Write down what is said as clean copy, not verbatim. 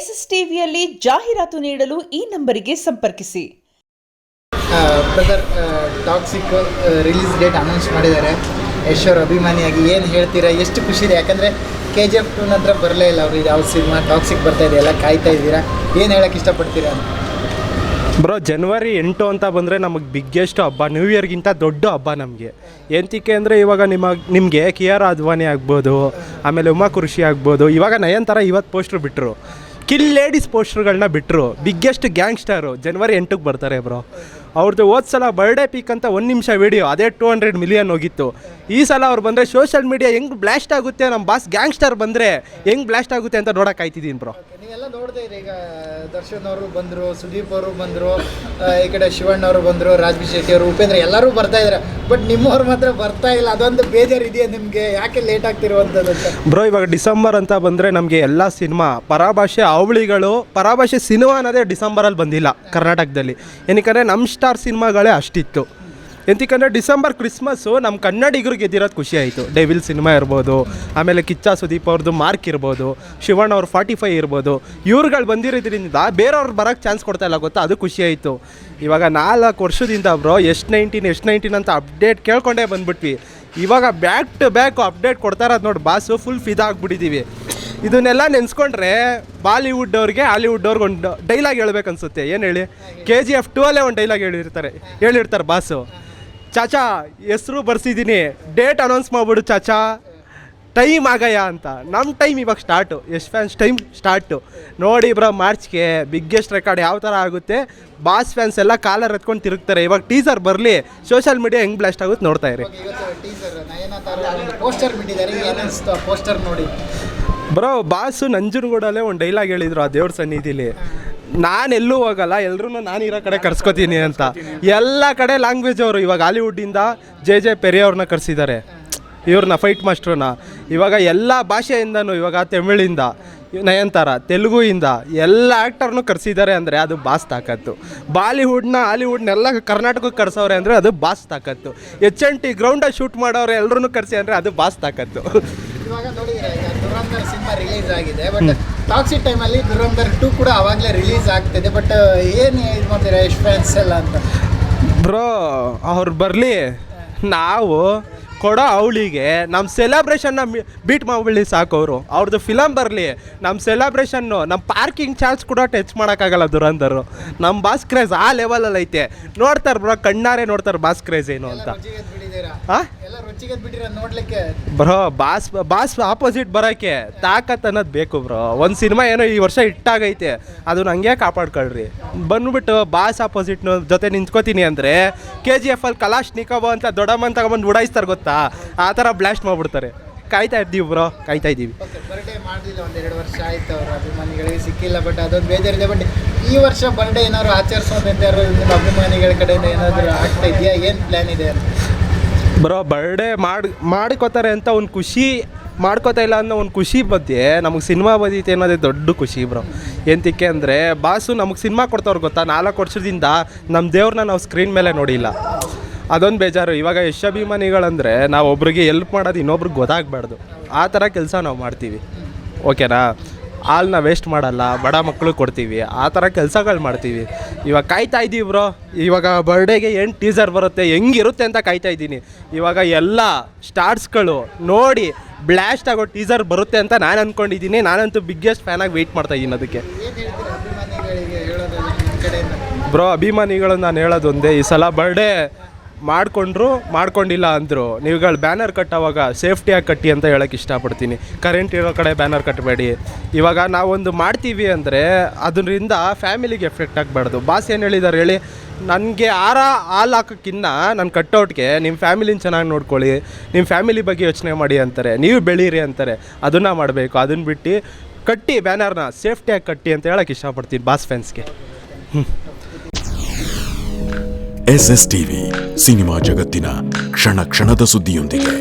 SSTVಯಲ್ಲಿ ಜಾಹೀರಾತು ನೀಡಲು ಈ ನಂಬರಿಗೆ ಸಂಪರ್ಕಿಸಿ. Brother, toxic release date announce ಮಾಡಿದ್ದಾರೆ. ಯಶ್ ಅವ್ರ ಅಭಿಮಾನಿಯಾಗಿ ಏನು ಹೇಳ್ತೀರಾ? ಎಷ್ಟು ಖುಷಿ ಇದೆ, ಯಾಕಂದರೆ KGF 2 ನಂತರ ಬರಲೇ ಇಲ್ಲ ಅವರು. ಯಾವ ಸಿನಿಮಾ ಟಾಕ್ಸಿಕ್ ಬರ್ತಾ ಇದೆ, ಎಲ್ಲ ಕಾಯ್ತಾ ಇದ್ದೀರಾ, ಏನು ಹೇಳೋಕ್ಕೆ ಇಷ್ಟಪಡ್ತೀರಾ ಅಂತ? ಬ್ರೋ, ಜನವರಿ 8 ಅಂತ ಬಂದರೆ ನಮಗೆ ಬಿಗ್ಗೆಸ್ಟ್ ಹಬ್ಬ, ನ್ಯೂ ಇಯರ್ಗಿಂತ ದೊಡ್ಡ ಹಬ್ಬ ನಮಗೆ. ಎಂತಕ್ಕೆ ಅಂದರೆ ಇವಾಗ ನಿಮಗೆ ಕಿಯಾರಾ ಅದ್ವಾನಿ ಆಗ್ಬೋದು, ಆಮೇಲೆ ಉಮಾ ಕುರ್ಷಿ ಆಗ್ಬೋದು, ಇವಾಗ ನಯನ್ತಾರ ಇವತ್ತು ಪೋಸ್ಟ್ರು ಬಿಟ್ಟರು, ಕಿಲ್ ಲೇಡೀಸ್ ಪೋಸ್ಟರ್ಗಳನ್ನ ಬಿಟ್ಟರು. ಬಿಗ್ಗೆಸ್ಟ್ ಗ್ಯಾಂಗ್ಸ್ಟರು ಜನವರಿ 8ಕ್ಕೆ ಬರ್ತಾರೆ ಬ್ರೋ. ಅವ್ರದ್ದು ಹೋದ ಸಲ ಬರ್ಡೇ ಪೀಕ್ ಅಂತ 1 ನಿಮಿಷ ವೀಡಿಯೋ ಅದೇ 200 ಮಿಲಿಯನ್ ಹೋಗಿತ್ತು. ಈ ಸಲ ಅವ್ರು ಬಂದರೆ ಸೋಷಿಯಲ್ ಮೀಡಿಯಾ ಹೆಂಗೆ ಬ್ಲಾಸ್ಟ್ ಆಗುತ್ತೆ, ನಮ್ಮ ಬಾಸ್ ಗ್ಯಾಂಗ್ಸ್ಟರ್ ಬಂದರೆ ಹೆಂಗೆ ಬ್ಲಾಸ್ಟ್ ಆಗುತ್ತೆ ಅಂತ ನೋಡೋಕೆ ಆಯ್ತಿದ್ದೀನಿ ಬ್ರೋ. ನೀವೆಲ್ಲ ನೋಡ್ತಾ ಇರಿ, ಈಗ ದರ್ಶನ್ ಅವರು ಬಂದರು, ಸುದೀಪ್ ಅವರು ಬಂದರು, ಈ ಕಡೆ ಶಿವಣ್ಣ ಅವರು ಬಂದರು, ರಾಜ್ಬಿ ಶೆಟ್ಟಿ ಅವರು, ಉಪೇಂದ್ರ ಎಲ್ಲರೂ ಬರ್ತಾ ಇದ್ದಾರೆ. ಬಟ್ ನಿಮ್ಮವ್ರು ಮಾತ್ರ ಬರ್ತಾ ಇಲ್ಲ, ಅದೊಂದು ಬೇಜಾರು ಇದೆಯಾ ನಿಮಗೆ? ಯಾಕೆ ಲೇಟ್ ಆಗ್ತಿರುವಂಥದ್ದು ಅಂತ? ಬ್ರೋ, ಇವಾಗ ಡಿಸೆಂಬರ್ ಅಂತ ಬಂದರೆ ನಮಗೆ ಎಲ್ಲ ಸಿನಿಮಾ ಪರಾಭಾಷೆ ಅವಳಿಗಳು, ಪರಾಭಾಷೆ ಸಿನಿಮಾ ಅನ್ನೋದೇ ಡಿಸೆಂಬರಲ್ಲಿ ಬಂದಿಲ್ಲ ಕರ್ನಾಟಕದಲ್ಲಿ. ಏನಕ್ಕೆ ನಮ್ಮ ಸ್ಟಾರ್ ಸಿನಿಮಾಗಳೇ ಅಷ್ಟಿತ್ತು. ಎಂತಕ್ಕಂದರೆ ಡಿಸೆಂಬರ್ ಕ್ರಿಸ್ಮಸ್ಸು ನಮ್ಮ ಕನ್ನಡಿಗರು ಗೆದ್ದಿರೋದು ಖುಷಿ ಆಯಿತು. ಡೆವಿಲ್ ಸಿನಿಮಾ ಇರ್ಬೋದು, ಆಮೇಲೆ ಕಿಚ್ಚ ಸುದೀಪ್ ಅವ್ರದ್ದು ಮಾರ್ಕ್ ಇರ್ಬೋದು, ಶಿವಣ್ಣ ಅವ್ರು 45 ಇರ್ಬೋದು, ಇವ್ರುಗಳು ಬಂದಿರೋದ್ರಿಂದ ಬೇರೆಯವ್ರು ಬರೋಕ್ಕೆ ಚಾನ್ಸ್ ಕೊಡ್ತಾ ಇಲ್ಲ ಗೊತ್ತಾ, ಅದು ಖುಷಿ ಆಯಿತು. ಇವಾಗ 4 ವರ್ಷದಿಂದ ಬ್ರೋ ಎಸ್ 19 ಅಂತ ಅಪ್ಡೇಟ್ ಕೇಳ್ಕೊಂಡೇ ಬಂದ್ಬಿಟ್ವಿ. ಇವಾಗ ಬ್ಯಾಕ್ ಟು ಬ್ಯಾಕ್ ಅಪ್ಡೇಟ್ ಕೊಡ್ತಾ ಇರೋದು ನೋಡಿ ಬಾಸು, ಫುಲ್ ಫಿದಾ ಆಗ್ಬಿಟ್ಟಿದ್ದೀವಿ. ಇದನ್ನೆಲ್ಲ ನೆನೆಸ್ಕೊಂಡ್ರೆ ಬಾಲಿವುಡ್ ಅವ್ರಿಗೆ ಹಾಲಿವುಡ್ ಅವ್ರಿಗೆ ಒಂದು ಡೈಲಾಗ್ ಹೇಳ್ಬೇಕನ್ಸುತ್ತೆ. ಏನು ಹೇಳಿ, KGF 2 ಅಲ್ಲೇ ಒಂದು ಡೈಲಾಗ್ ಹೇಳಿರ್ತಾರೆ ಬಾಸು, ಚಾಚಾ ಹೆಸರು ಬರ್ಸಿದ್ದೀನಿ, ಡೇಟ್ ಅನೌನ್ಸ್ ಮಾಡ್ಬಿಡು ಚಾಚಾ, ಟೈಮ್ ಆಗಯ್ಯ ಅಂತ. ನಮ್ಮ ಟೈಮ್ ಇವಾಗ start, Yash fans time start. ನೋಡಿ ಬ್ರೋ, ಮಾರ್ಚ್ಗೆ ಬಿಗ್ಗೆಸ್ಟ್ ರೆಕಾರ್ಡ್ ಯಾವ ಥರ ಆಗುತ್ತೆ, ಬಾಸ್ ಫ್ಯಾನ್ಸ್ ಎಲ್ಲ ಕಾಲರ್ ಎತ್ಕೊಂಡು ತಿರುಗ್ತಾರೆ. ಇವಾಗ ಟೀಸರ್ ಬರಲಿ, ಸೋಷಿಯಲ್ ಮೀಡಿಯಾ ಹೆಂಗೆ ಬ್ಲಾಸ್ಟ್ ಆಗುತ್ತೆ ನೋಡ್ತಾ ಇರಿ. ಪೋಸ್ಟರ್ ಬಿಟ್ಟಿದ್ದಾರೆ, ಏನಿಸ್ತು ಪೋಸ್ಟರ್ ನೋಡಿ? ಬ್ರೋ, ಬಾಸು ನಂಜನಗೂಡಲ್ಲೇ ಒಂದು ಡೈಲಾಗ್ ಹೇಳಿದ್ರು ಆ ದೇವ್ರ ಸನ್ನಿಧಿಲಿ, ನಾನು ಎಲ್ಲೂ ಹೋಗಲ್ಲ, ಎಲ್ಲರೂ ನಾನು ಇರೋ ಕಡೆ ಕರ್ಸ್ಕೊತೀನಿ ಅಂತ. ಎಲ್ಲ ಕಡೆ ಲ್ಯಾಂಗ್ವೇಜ್ ಅವರು ಇವಾಗ ಹಾಲಿವುಡ್ಡಿಂದ JJ ಪೆರಿಯ ಅವ್ರನ್ನ ಕರೆಸಿದ್ದಾರೆ, ಇವ್ರನ್ನ ಫೈಟ್ ಮಾಸ್ಟ್ರನ್ನ. ಇವಾಗ ಎಲ್ಲ ಭಾಷೆಯಿಂದನೂ, ಇವಾಗ ತಮಿಳಿಂದ ನಯನ್ತಾರ, ತೆಲುಗುಯಿಂದ ಎಲ್ಲ ಆ್ಯಕ್ಟರ್ನೂ ಕರೆಸಿದ್ದಾರೆ ಅಂದರೆ ಅದು ಬಾಸ್ ತಾಕತ್ತು. ಹಾಲಿವುಡ್ನೆಲ್ಲ ಕರ್ನಾಟಕಕ್ಕೆ ಕರೆಸೋರೆ ಅಂದರೆ ಅದು ಬಾಸ್ ತಾಕತ್ತು. HNT ಗ್ರೌಂಡಲ್ಲಿ ಶೂಟ್ ಮಾಡೋರೆ ಎಲ್ಲರೂ ಕರೆಸಿ ಅಂದರೆ ಅದು ಬಾಸ್ ತಾಕತ್ತು. ಇವಾಗ ನೋಡಿದ್ರೆ ಈಗ ದುರಂಧರ್ ಸಿನಿಮಾ ರಿಲೀಸ್ ಆಗಿದೆ, ಬಟ್ ಟಾಕ್ಸಿಕ್ ಟೈಮಲ್ಲಿ ದುರಂಧರ್ 2 ಕೂಡ ಆವಾಗಲೇ ರಿಲೀಸ್ ಆಗ್ತಿದೆ. ಬಟ್ ಏನು ಇದು ಮಾಡ್ತೀರಾ ಯಶ್ ಫ್ಯಾನ್ಸ್ ಎಲ್ಲ ಅಂತ? ಬ್ರೋ, ಅವ್ರು ಬರಲಿ, ನಾವು ಕೊಡೋ ಅವಳಿಗೆ ನಮ್ಮ ಸೆಲೆಬ್ರೇಷನ್ನ ಬೀಟ್ ಮಾಡ್ಬಿಡಿ ಸಾಕು. ಅವ್ರದ್ದು ಫಿಲಮ್ ಬರಲಿ, ನಮ್ಮ ಸೆಲೆಬ್ರೇಷನ್ನು, ನಮ್ಮ ಪಾರ್ಕಿಂಗ್ ಚಾರ್ಜ್ ಕೂಡ ಟಚ್ ಮಾಡೋಕ್ಕಾಗಲ್ಲ ದುರಂಧರು. ನಮ್ಮ ಬಾಸ್ ಕ್ರೇಜ್ ಆ ಲೆವೆಲಲ್ಲಿ ಐತೆ. ನೋಡ್ತಾರೆ ಬ್ರೋ, ಕಣ್ಣಾರೆ ನೋಡ್ತಾರೆ ಬಾಸ್ ಕ್ರೇಜ್ ಏನು ಅಂತ. ಬ್ರೋ, ಬಾಸ್ ಆಪೋಸಿಟ್ ಬರೋಕ್ಕೆ ತಾಕತ್ ಅನ್ನೋದು ಬೇಕು ಬ್ರೋ. ಒಂದು ಸಿನಿಮಾ ಏನೋ ಈ ವರ್ಷ ಹಿಟ್ಟಾಗೈತೆ, ಅದನ್ನ ಹಂಗೆ ಕಾಪಾಡ್ಕೊಳ್ರಿ. ಬಂದ್ಬಿಟ್ಟು ಬಾಸ್ ಆಪೋಸಿಟ್ ಜೊತೆ ನಿಂತ್ಕೋತೀನಿ ಅಂದರೆ KGF ಅಲ್ಲಿ ಕಲಾಶ್ನಿಕೋವ್ ಅಂತ ದೊಡ್ಡಮ್ಮನ ತಗೊಂಬಂದು ಉಡಾಯಿಸ್ತಾರೆ ಗೊತ್ತಾ, ಆ ಥರ ಬ್ಲಾಸ್ಟ್ ಮಾಡಿಬಿಡ್ತಾರೆ. ಕಾಯ್ತಾ ಇದ್ದೀವಿ ಬ್ರೋ, ಕಾಯ್ತಾ ಇದ್ದೀವಿ. ಬರ್ಡೇ ಮಾಡಲಿಲ್ಲ, 1-2 ವರ್ಷ ಆಯ್ತು, ಅವ್ರ ಅಭಿಮಾನಿಗಳಿಗೆ ಸಿಕ್ಕಿಲ್ಲ. ಬಟ್ ಅದೊಂದು ಬೇಜಾರಿದೆ. ಬಟ್ ಈ ವರ್ಷ ಬರ್ಡೇ ಏನಾದ್ರು ಆಚರಿಸೋದಂತೆ ನಿಮ್ಮ ಅಭಿಮಾನಿಗಳ ಕಡೆಯಿಂದ ಏನಾದರೂ ಆಗ್ತಾ ಇದೆಯಾ? ಏನು ಪ್ಲ್ಯಾನ್ ಇದೆ ಅಂತ? ಬ್ರೋ, ಬರ್ಡೇ ಮಾಡ್ಕೋತಾರೆ ಅಂತ ಒಂದು ಖುಷಿ, ಮಾಡ್ಕೋತಾ ಇಲ್ಲ ಅನ್ನೋ ಒಂದು ಖುಷಿ ಮಧ್ಯೆ ನಮಗೆ ಸಿನಿಮಾ ಬಂದಿತ್ತು ಅನ್ನೋದೇ ದೊಡ್ಡ ಖುಷಿ ಬ್ರೋ. ಎಂತಕ್ಕೆ ಅಂದರೆ ಬಾಸು ನಮಗೆ ಸಿನಿಮಾ ಕೊಡ್ತವ್ರು ಗೊತ್ತಾ, 4 ವರ್ಷದಿಂದ ನಮ್ಮ ದೇವ್ರನ್ನ ನಾವು ಸ್ಕ್ರೀನ್ ಮೇಲೆ ನೋಡಿಲ್ಲ, ಅದೊಂದು ಬೇಜಾರು. ಇವಾಗ ಯಶ್ ಅಭಿಮಾನಿಗಳಂದರೆ ನಾವು ಒಬ್ರಿಗೆ ಎಲ್ಪ್ ಮಾಡೋದು ಇನ್ನೊಬ್ರಿಗೆ ಗೊತ್ತಾಗಬಾರ್ದು, ಆ ಥರ ಕೆಲಸ ನಾವು ಮಾಡ್ತೀವಿ. ಓಕೆನಾ? ಹಾಲನ್ನ ವೇಸ್ಟ್ ಮಾಡಲ್ಲ, ಬಡ ಮಕ್ಕಳು ಕೊಡ್ತೀವಿ, ಆ ಥರ ಕೆಲಸಗಳು ಮಾಡ್ತೀವಿ. ಇವಾಗ ಕಾಯ್ತಾ ಇದ್ದೀವಿ ಬ್ರೋ. ಇವಾಗ ಬರ್ಡೇಗೆ ಏನು ಟೀಸರ್ ಬರುತ್ತೆ, ಹೆಂಗಿರುತ್ತೆ ಅಂತ ಕಾಯ್ತಾ ಇದ್ದೀನಿ. ಇವಾಗ ಎಲ್ಲ ಸ್ಟಾರ್ಸ್ಗಳು ನೋಡಿ ಬ್ಲಾಸ್ಟ್ ಆಗೋ ಟೀಸರ್ ಬರುತ್ತೆ ಅಂತ ನಾನು ಅಂದ್ಕೊಂಡಿದ್ದೀನಿ. ನಾನಂತೂ ಬಿಗ್ಗೆಸ್ಟ್ ಫ್ಯಾನಾಗಿ ವೆಯ್ಟ್ ಮಾಡ್ತಾ ಇದ್ದೀನಿ ಅದಕ್ಕೆ. ಬ್ರೋ, ಅಭಿಮಾನಿಗಳು ನಾನು ಹೇಳೋದು ಒಂದೇ, ಈ ಸಲ ಬರ್ಡೇ ಮಾಡ್ಕೊಂಡಿಲ್ಲ ಅಂದರು, ನೀವುಗಳು ಬ್ಯಾನರ್ ಕಟ್ಟೋವಾಗ ಸೇಫ್ಟಿಯಾಗಿ ಕಟ್ಟಿ ಅಂತ ಹೇಳೋಕ್ಕೆ ಇಷ್ಟಪಡ್ತೀನಿ. ಕರೆಂಟ್ ಇರೋ ಕಡೆ ಬ್ಯಾನರ್ ಕಟ್ಟಬೇಡಿ. ಇವಾಗ ನಾವೊಂದು ಮಾಡ್ತೀವಿ ಅಂದರೆ ಅದರಿಂದ ಫ್ಯಾಮಿಲಿಗೆ ಎಫೆಕ್ಟ್ ಆಗಬಾರ್ದು. ಬಾಸ್ ಏನು ಹೇಳಿದ್ದಾರೆ ಹೇಳಿ, ನನಗೆ ಹಾಲು ಹಾಕೋಕ್ಕಿನ್ನ ನನ್ನ ಕಟ್ಔಟ್ಗೆ ನಿಮ್ಮ ಫ್ಯಾಮಿಲಿನ ಚೆನ್ನಾಗಿ ನೋಡ್ಕೊಳ್ಳಿ, ನಿಮ್ಮ ಫ್ಯಾಮಿಲಿ ಬಗ್ಗೆ ಯೋಚನೆ ಮಾಡಿ ಅಂತಾರೆ, ನೀವು ಬೆಳೀರಿ ಅಂತಾರೆ. ಅದನ್ನು ಮಾಡಬೇಕು. ಅದನ್ನು ಬಿಟ್ಟು ಕಟ್ಟಿ ಬ್ಯಾನರ್ನ ಸೇಫ್ಟಿಯಾಗಿ ಕಟ್ಟಿ ಅಂತ ಹೇಳೋಕ್ಕೆ ಇಷ್ಟಪಡ್ತೀನಿ ಬಾಸ್ ಫ್ಯಾನ್ಸ್ಗೆ. SSTV ಸಿನಿಮಾ ಜಗತ್ತಿನ ಕ್ಷಣ ಕ್ಷಣದ ಸುದ್ದಿಯೊಂದಿಗೆ.